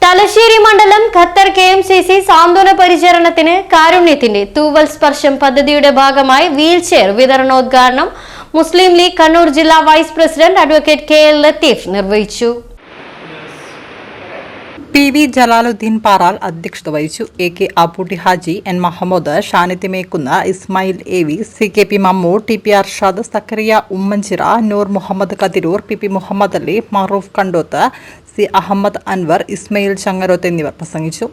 തലശ്ശേരി മണ്ഡലം Qatar KMCC സാന്ത്വന പരിചരണത്തിന് കാരുണ്യത്തിന്റെ തൂവൽ സ്പർശം പദ്ധതിയുടെ ഭാഗമായി വീൽചെയർ വിതരണോദ്ഘാടനം മുസ്ലിം ലീഗ് കണ്ണൂർ ജില്ലാ vice president advocate KL Latheef നിർവഹിച്ചു. PV ജലാലുദ്ദീൻ പാറാൽ അധ്യക്ഷത വഹിച്ചു. AK Abootty Haji, N Muhammad, ഷാനിത്തിമേക്കുന്ന, Ismail AV, CKP മമ്മൂർ, TP Arshad, Zacharia ഉമ്മൻചിറ, നൂർ മുഹമ്മദ് കതിരൂർ, PP മുഹമ്മദ് അലി, മറൂഫ് കണ്ടോത്ത്, C അഹമ്മദ് അൻവർ, ഇസ്മയിൽ ചങ്ങരോത്ത് എന്നിവർ പ്രസംഗിച്ചു.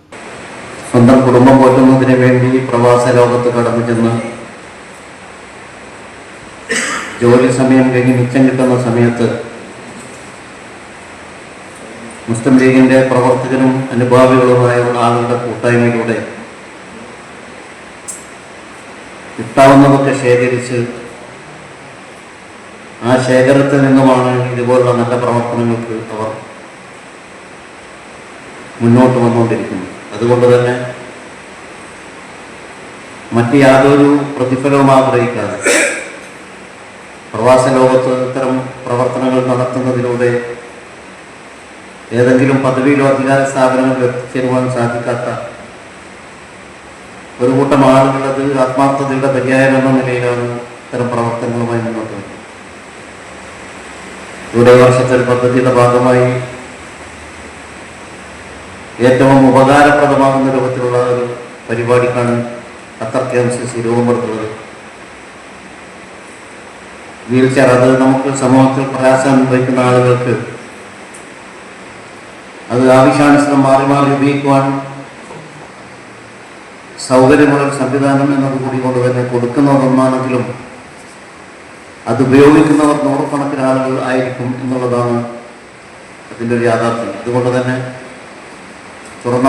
സ്വന്തം കുടുംബം പോറ്റുന്നതിന് വേണ്ടി പ്രവാസ ലോകത്ത് കടന്നു ചെന്ന് ജോലി സമയം കഴിഞ്ഞ് മിച്ചം കിട്ടുന്ന സമയത്ത് മുസ്ലിം ലീഗിൻ്റെ പ്രവർത്തകരും അനുഭാവികളുമായുള്ള ആളുകളുടെ കൂട്ടായ്മയിലൂടെ കിട്ടാവുന്നതൊക്കെ ശേഖരിച്ച് ആ ശേഖരത്തിൽ നിന്നുമാണ് ഇതുപോലുള്ള നല്ല പ്രവർത്തനങ്ങൾക്ക് അവർ മുന്നോട്ട് വന്നുകൊണ്ടിരിക്കുന്നത്. അതുകൊണ്ട് തന്നെ മറ്റ് യാതൊരു പ്രതിഫലവും ആഗ്രഹിക്കാതെ പ്രവാസ ലോകത്ത് ഇത്തരം പ്രവർത്തനങ്ങൾ നടത്തുന്നതിലൂടെ ഏതെങ്കിലും പദവിയിലോ അധികാര സ്ഥാപനങ്ങളിൽ എത്തിച്ചേരുവാൻ സാധിക്കാത്ത ഒരു കൂട്ടം ആളുകളത് ആത്മാർത്ഥതയുടെ പര്യായം എന്ന നിലയിലാണ് ഇത്തരം പ്രവർത്തനങ്ങളുമായി മുന്നോട്ട് വരുന്നത്. ഇവിടെ വർഷത്തെ പദ്ധതിയുടെ ഭാഗമായി ഏറ്റവും ഉപകാരപ്രദമാകുന്ന രൂപത്തിലുള്ള ഒരു പരിപാടിക്കാണ് ഖത്തർ KMCC രൂപം കൊടുക്കുന്നത്. വീൽചെയർ അത് നമുക്ക് സമൂഹത്തിൽ പ്രയാസം അനുഭവിക്കുന്ന ആളുകൾക്ക് അത് ആവശ്യാനുസരണം മാറി മാറി ഉപയോഗിക്കുവാൻ സൗകര്യമുള്ള സംവിധാനം എന്നതുകൂടി കൊണ്ട് തന്നെ കൊടുക്കുന്നതൊന്നാണെങ്കിലും അത് ഉപയോഗിക്കുന്നവർ നൂറുകണക്കിന് ആളുകൾ ആയിരിക്കും എന്നുള്ളതാണ് അതിൻ്റെ ഒരു യാഥാർത്ഥ്യം. അതുകൊണ്ട് തന്നെ